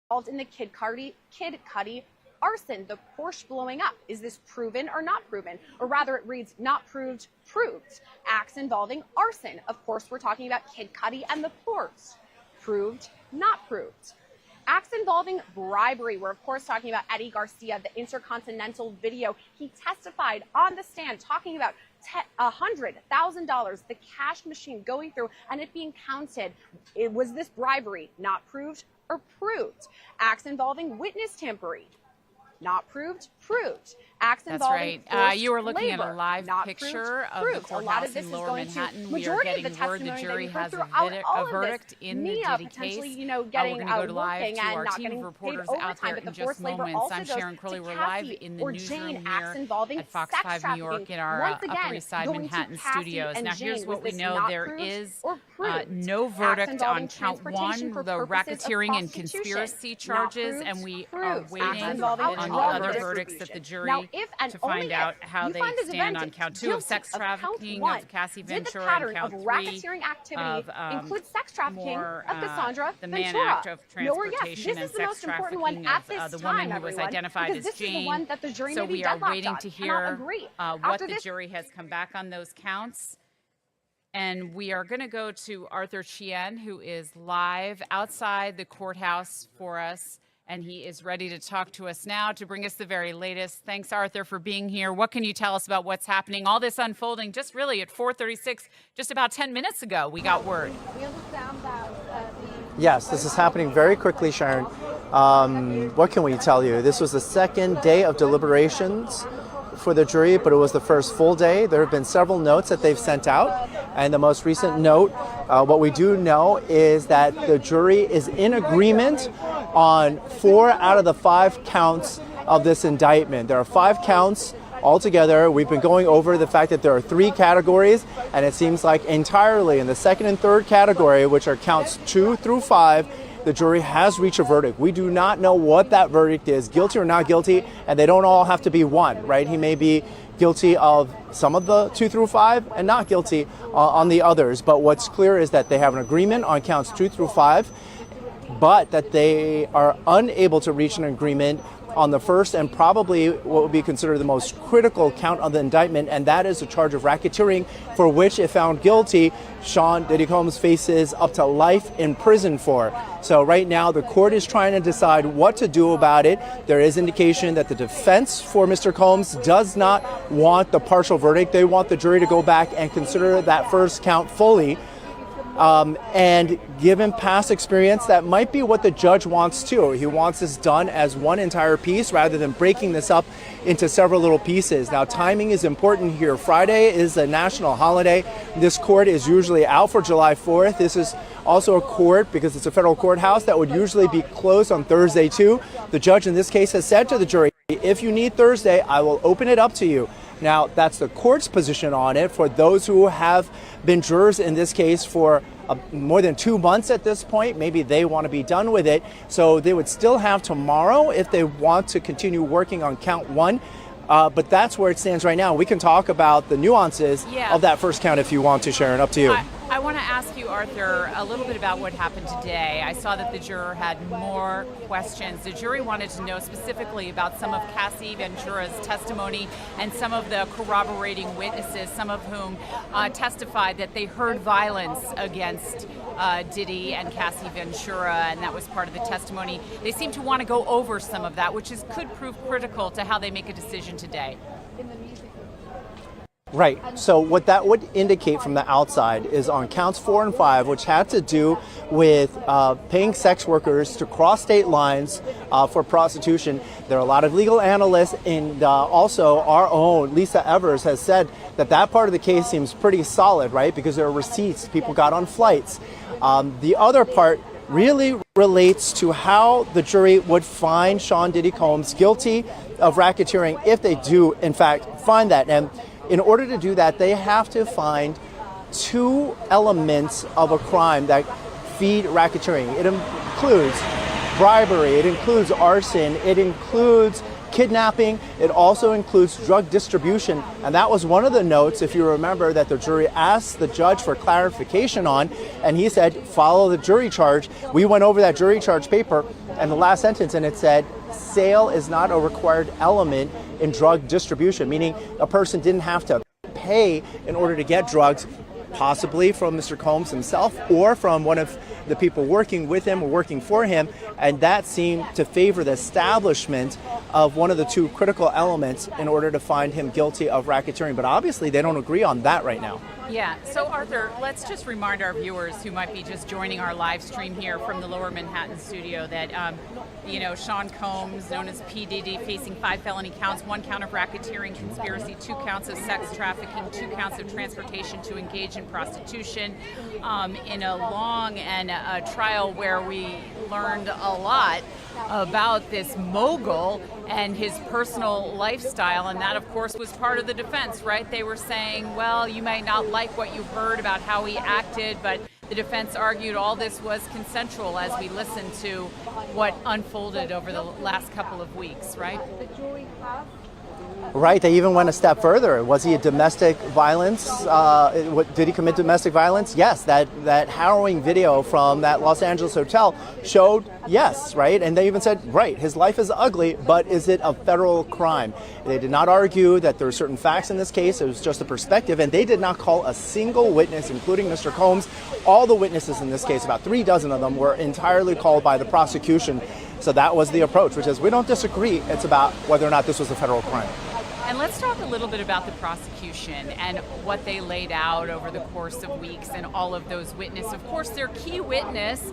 involved in the Kid Cudi arson, the Porsche blowing up. Is this proven or not proven? Or rather, it reads not proved, proved. Acts involving arson. Of course, we're talking about Kid Cudi and the Porsche. Proved, not proved. Acts involving bribery. We're, of course, talking about Eddie Garcia, the Intercontinental video. He testified on the stand talking about $100,000, the cash machine going through and it being counted. Was this bribery? Not proved or proved. Acts involving witness tampering. Not proved, proved. Acts involving you were looking labor, at a live picture of the courthouse in Lower Manhattan. We are getting word the jury has a verdict in the Diddy case. Getting we're going to go live to our team of reporters out there in just moments. I'm Sharon Crowley. We're live in the newsroom here at Fox 5 New York in our Upper East Side Manhattan studios. Now, here's what we know. There is no verdict on count one, the racketeering and conspiracy charges, and we are waiting on the other verdicts that the jury to find out how they stand on count two of sex trafficking of Cassie Ventura and count three of include sex trafficking of Cassandra the Mann Act of transportation and sex trafficking of the woman who was identified as Jane. So we are waiting to hear what the jury has come back on those counts. And we are going to go to Arthur Chien, who is live outside the courthouse for us. And he is ready to talk to us now to bring us the very latest. Thanks, Arthur, for being here. What can you tell us about what's happening? All this unfolding just really at 4:36, just about 10 minutes ago, we got word. We understand that Yes, this is happening very quickly, Sharon. What can we tell you? This was the second day of deliberations for the jury, but it was the first full day. There have been several notes that they've sent out, and the most recent note, what we do know is that the jury is in agreement on 4 out of the 5 counts of this indictment. There are 5 counts altogether. We've been going over the fact that there are 3 categories, and it seems like entirely in the second and third category, which are counts 2 through 5, the jury has reached a verdict. We do not know what that verdict is, guilty or not guilty, and they don't all have to be one, right? He may be guilty of some of the 2 through 5 and not guilty on the others. But what's clear is that they have an agreement on counts 2 through 5, but that they are unable to reach an agreement on the first and probably what would be considered the most critical count of the indictment, and that is a charge of racketeering, for which, if found guilty, Sean Diddy Combs faces up to life in prison for. So right now, the court is trying to decide what to do about it. There is indication that the defense for Mr. Combs does not want the partial verdict. They want the jury to go back and consider that first count fully. And given past experience, that might be what the judge wants too. He wants this done as one entire piece rather than breaking this up into several little pieces. Now, timing is important here. Friday is a national holiday. This court is usually out for July 4th. This is also a court, because it's a federal courthouse, that would usually be closed on Thursday too. The judge in this case has said to the jury, if you need Thursday, I will open it up to you. Now, that's the court's position on it. For those who have been jurors in this case for more than 2 months at this point, maybe they want to be done with it. So they would still have tomorrow if they want to continue working on count 1. But that's where it stands right now. We can talk about the nuances of that first count if you want to, Sharon. Up to you. I want to ask you, Arthur, a little bit about what happened today. I saw that the juror had more questions. The jury wanted to know specifically about some of Cassie Ventura's testimony and some of the corroborating witnesses, some of whom testified that they heard violence against Diddy and Cassie Ventura, and that was part of the testimony. They seem to want to go over some of that, which could prove critical to how they make a decision today. Right. So what that would indicate from the outside is on counts 4 and 5, which had to do with paying sex workers to cross state lines for prostitution. There are a lot of legal analysts, and also our own Lisa Evers has said that that part of the case seems pretty solid, right? Because there are receipts people got on flights. The other part really relates to how the jury would find Sean Diddy Combs guilty of racketeering if they do, in fact, find that. And in order to do that, they have to find 2 elements of a crime that feed racketeering. It includes bribery, it includes arson, it includes kidnapping, it also includes drug distribution. And that was one of the notes, if you remember, that the jury asked the judge for clarification on, and he said, follow the jury charge. We went over that jury charge paper. and the last sentence, and it said, sale is not a required element in drug distribution, meaning a person didn't have to pay in order to get drugs, possibly from Mr. Combs himself or from one of the people working with him or working for him, and that seemed to favor the establishment of one of the two critical elements in order to find him guilty of racketeering. But obviously they don't agree on that right now. Yeah, so Arthur, let's just remind our viewers who might be just joining our live stream here from the Lower Manhattan studio that, Sean Combs, known as P. Diddy, facing 5 felony counts, 1 count of racketeering conspiracy, 2 counts of sex trafficking, 2 counts of transportation to engage in prostitution, in a long and a trial where we learned a lot about this mogul and his personal lifestyle, and that of course was part of the defense, right? They were saying, well, you may not like what you heard about how he acted, but the defense argued all this was consensual as we listened to what unfolded over the last couple of weeks, right? Right, they even went a step further. Was he a domestic violence? Did he commit domestic violence? Yes, that harrowing video from that Los Angeles hotel showed yes, right? And they even said, right, his life is ugly, but is it a federal crime? They did not argue that there are certain facts in this case. It was just a perspective, and they did not call a single witness, including Mr. Combs. All the witnesses in this case, about 3 dozen of them, were entirely called by the prosecution. So that was the approach, which is we don't disagree. It's about whether or not this was a federal crime. And let's talk a little bit about the prosecution and what they laid out over the course of weeks and all of those witnesses. Of course, their key witness,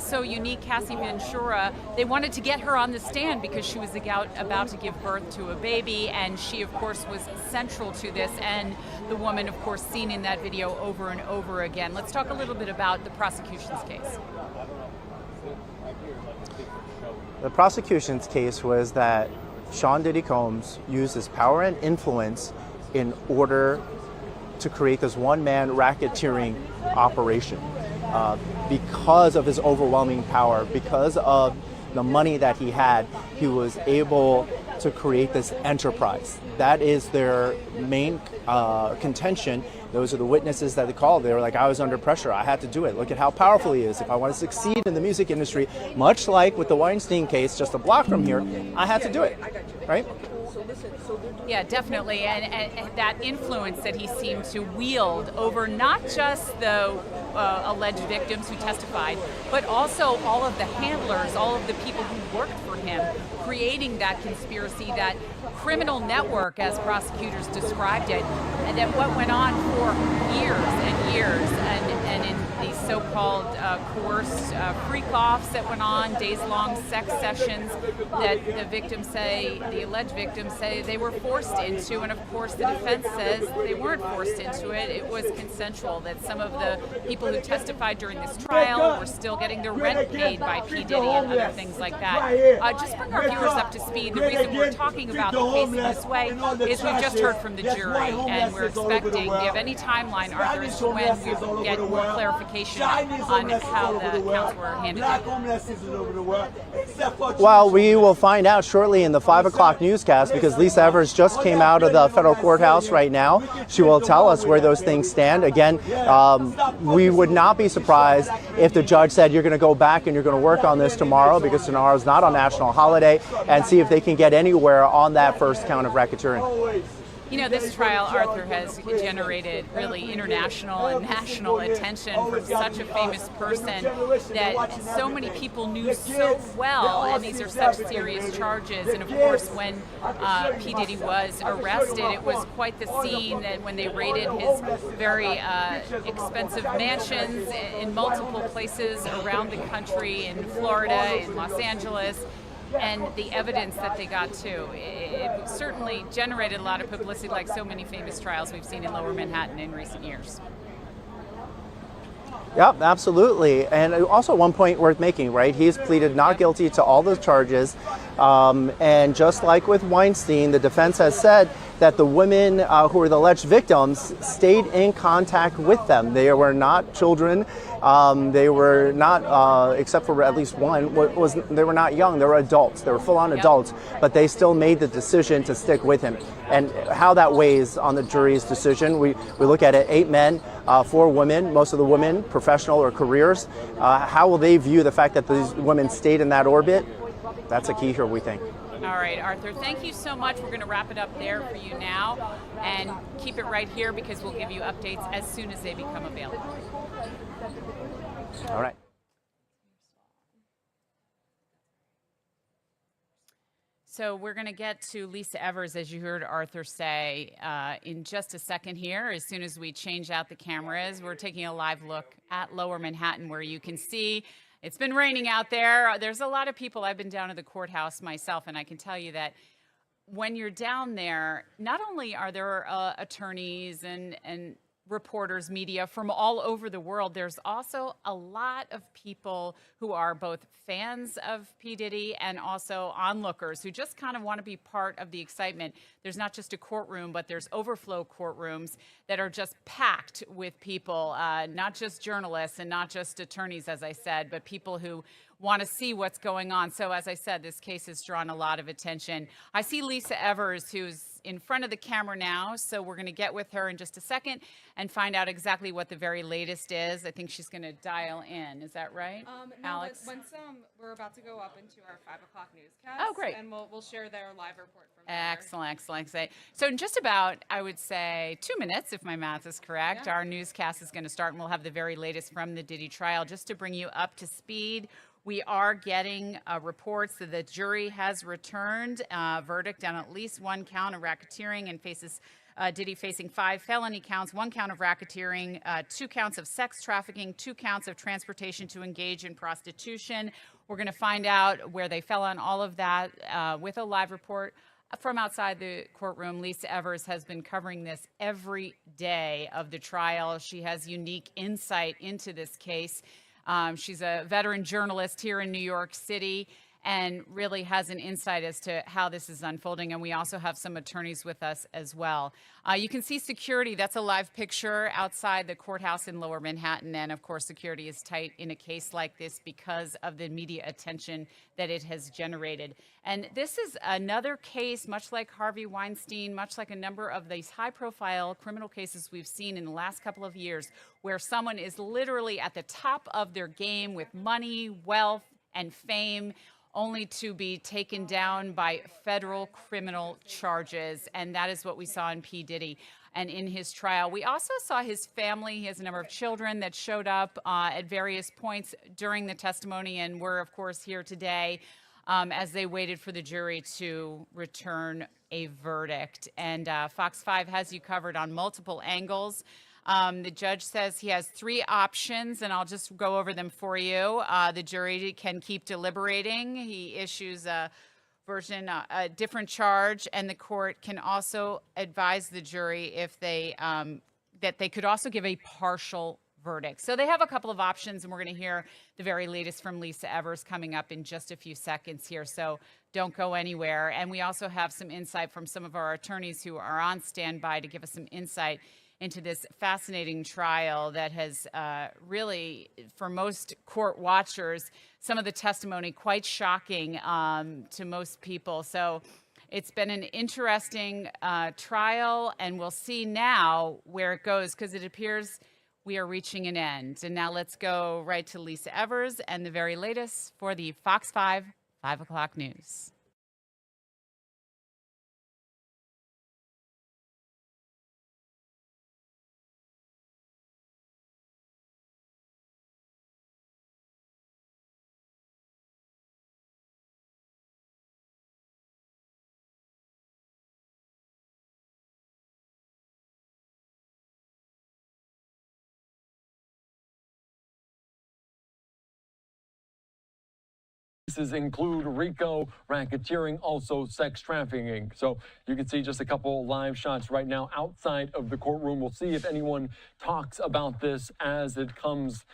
so unique, Cassie Ventura, they wanted to get her on the stand because she was about to give birth to a baby, and she, of course, was central to this, and the woman, of course, seen in that video over and over again. Let's talk a little bit about the prosecution's case. The prosecution's case was that Sean Diddy Combs used his power and influence in order to create this one-man racketeering operation. Because of his overwhelming power, because of the money that he had, he was able to create this enterprise. That is their main contention. Those are the witnesses that they called. They were like, I was under pressure. I had to do it. Look at how powerful he is. If I want to succeed in the music industry, much like with the Weinstein case, just a block from here, I had to do it, right? Yeah, definitely. And that influence that he seemed to wield over not just the alleged victims who testified, but also all of the handlers, all of the people who worked for him, creating that conspiracy, that criminal network, as prosecutors described it, and that what went on for years and years, and in these so-called coerced freak-offs that went on, days-long sex sessions that the victims say, the alleged victims say they were forced into, and of course the defense says they weren't forced into it. It was consensual, that some of the people who testified during this trial were still getting their rent paid by P. Diddy and other things like that. Just bring our viewers up to speed. The reason we're talking about the case in this way is we've just heard from the jury, and we're expecting, do you have any timeline, Arthur, as to when we will get more clarification on how the counts were handed out? Well, we will find out shortly in the 5 o'clock newscast, because Lisa Evers just came out of the federal courthouse right now. She will tell us where those things stand. Again, we would not be surprised if the judge said you're going to go back and you're going to work on this tomorrow, because tomorrow's not a national holiday, and see if they can get anywhere on that first count of racketeering. You know, this trial, Arthur, has generated really international and national attention from such a famous person that so many people knew so well, and these are such serious charges. And of course, when P. Diddy was arrested, it was quite the scene that when they raided his very expensive mansions in multiple places around the country, in Florida, in Los Angeles, and the evidence that they got too. It certainly generated a lot of publicity, like so many famous trials we've seen in Lower Manhattan in recent years. Yep, absolutely. And also one point worth making, right? He's pleaded not guilty to all the charges. And just like with Weinstein, the defense has said that the women who were the alleged victims stayed in contact with them. They were not children. They were not, except for at least one, they were not young. They were adults. They were full-on adults, but they still made the decision to stick with him. And how that weighs on the jury's decision, we look at it: 8 men, 4 women, most of the women professional or careers. How will they view the fact that these women stayed in that orbit? That's a key here, we think. All right, Arthur, thank you so much. We're going to wrap it up there for you now, and keep it right here because we'll give you updates as soon as they become available. All right. So we're going to get to Lisa Evers, as you heard Arthur say, in just a second here. As soon as we change out the cameras, we're taking a live look at Lower Manhattan, where you can see it's been raining out there. There's a lot of people. I've been down to the courthouse myself, and I can tell you that when you're down there, not only are there attorneys and reporters, media from all over the world, there's also a lot of people who are both fans of P. Diddy and also onlookers who just kind of want to be part of the excitement. There's not just a courtroom, but there's overflow courtrooms that are just packed with people, not just journalists and not just attorneys, as I said, but people who want to see what's going on. So as I said, this case has drawn a lot of attention. I see Lisa Evers, who's in front of the camera now, so we're going to get with her in just a second and find out exactly what the very latest is. I think she's going to dial in. Is that right, no, Alex? Once we're about to go up into our 5 o'clock newscast. Oh, great. And we'll share their live report from there. Excellent. So in just about, I would say, 2 minutes, if my math is correct, our newscast is going to start, and we'll have the very latest from the Diddy trial. Just to bring you up to speed, we are getting reports that the jury has returned a verdict on at least 1 count of racketeering and faces Diddy facing 5 felony counts, 1 count of racketeering, 2 counts of sex trafficking, 2 counts of transportation to engage in prostitution. We're going to find out where they fell on all of that with a live report from outside the courtroom. Lisa Evers has been covering this every day of the trial. She has unique insight into this case. She's a veteran journalist here in New York City and really has an insight as to how this is unfolding. And we also have some attorneys with us as well. You can see security. That's a live picture outside the courthouse in Lower Manhattan. And of course, security is tight in a case like this because of the media attention that it has generated. And this is another case, much like Harvey Weinstein, much like a number of these high-profile criminal cases we've seen in the last couple of years, where someone is literally at the top of their game with money, wealth, and fame, only to be taken down by federal criminal charges. And that is what we saw in P. Diddy and in his trial. We also saw his family. He has a number of children that showed up at various points during the testimony, and we're, of course, here today as they waited for the jury to return a verdict. And Fox 5 has you covered on multiple angles. The judge says he has 3 options, and I'll just go over them for you. The jury can keep deliberating. He issues a version, a different charge, and the court can also advise the jury if they that they could also give a partial verdict. So they have a couple of options, and we're going to hear the very latest from Lisa Evers coming up in just a few seconds here. So don't go anywhere. And we also have some insight from some of our attorneys who are on standby to give us some insight into this fascinating trial that has really, for most court watchers, some of the testimony quite shocking to most people. So it's been an interesting trial, and we'll see now where it goes, because it appears we are reaching an end. And now let's go right to Lisa Evers and the very latest for the Fox 5 o'clock news. Include RICO, racketeering, also sex trafficking. So you can see just a couple live shots right now outside of the courtroom. We'll see if anyone talks about this as it comes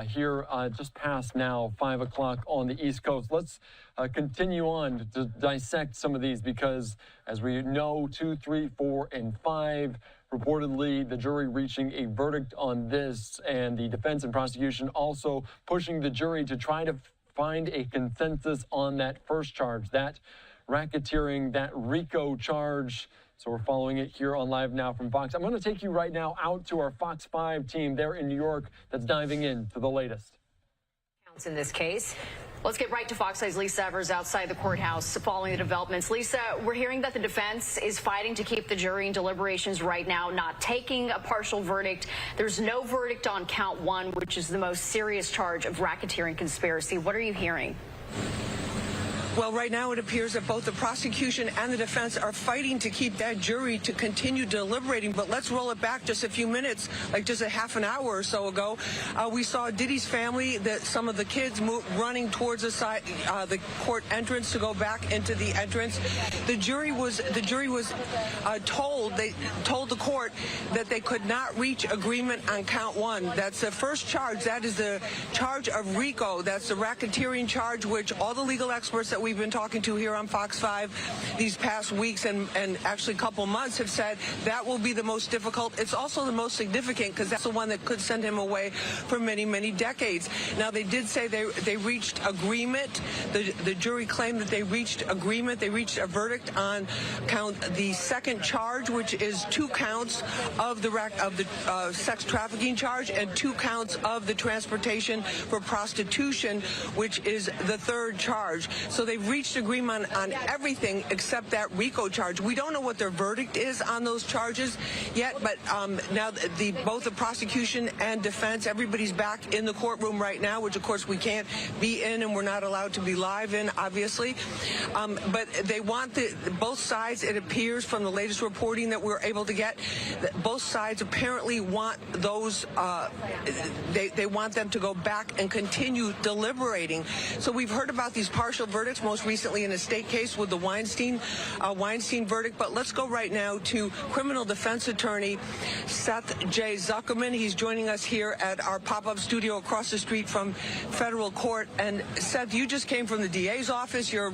here just past now 5 o'clock on the East Coast. Let's continue on to dissect some of these because, as we know, 2, 3, 4, and 5, reportedly the jury reaching a verdict on this, and the defense and prosecution also pushing the jury to try to find a consensus on that first charge, that racketeering, that RICO charge. So we're following it here on Live Now from Fox. I'm going to take you right now out to our Fox 5 team there in New York that's diving into the latest. In this case. Let's get right to Fox 5's Lisa Evers outside the courthouse following the developments. Lisa, we're hearing that the defense is fighting to keep the jury in deliberations right now, not taking a partial verdict. There's no verdict on count 1, which is the most serious charge of racketeering conspiracy. What are you hearing? Well, right now it appears that both the prosecution and the defense are fighting to keep that jury to continue deliberating. But let's roll it back just a few minutes, like just a half an hour or so ago. We saw Diddy's family, that some of the kids running towards the court entrance to go back into the entrance. The jury was told the court that they could not reach agreement on count 1. That's the first charge. That is the charge of RICO. That's the racketeering charge, which all the legal experts that we've been talking to here on Fox 5 these past weeks and actually a couple months have said that will be the most difficult. It's also the most significant because that's the one that could send him away for many, many decades. Now, they did say they reached agreement. The jury claimed that they reached agreement. They reached a verdict on the second charge, which is 2 counts of the sex trafficking charge and 2 counts of the transportation for prostitution, which is the third charge. So they've reached agreement on everything except that RICO charge. We don't know what their verdict is on those charges yet, but now both the prosecution and defense, everybody's back in the courtroom right now, which of course we can't be in and we're not allowed to be live in, obviously. But they want both sides, it appears from the latest reporting that we're able to get, that both sides apparently want those, they want them to go back and continue deliberating. So we've heard about these partial verdicts, most recently in a state case with the Weinstein verdict. But let's go right now to criminal defense attorney Seth J. Zuckerman. He's joining us here at our pop-up studio across the street from federal court. And Seth, you just came from the DA's office. You're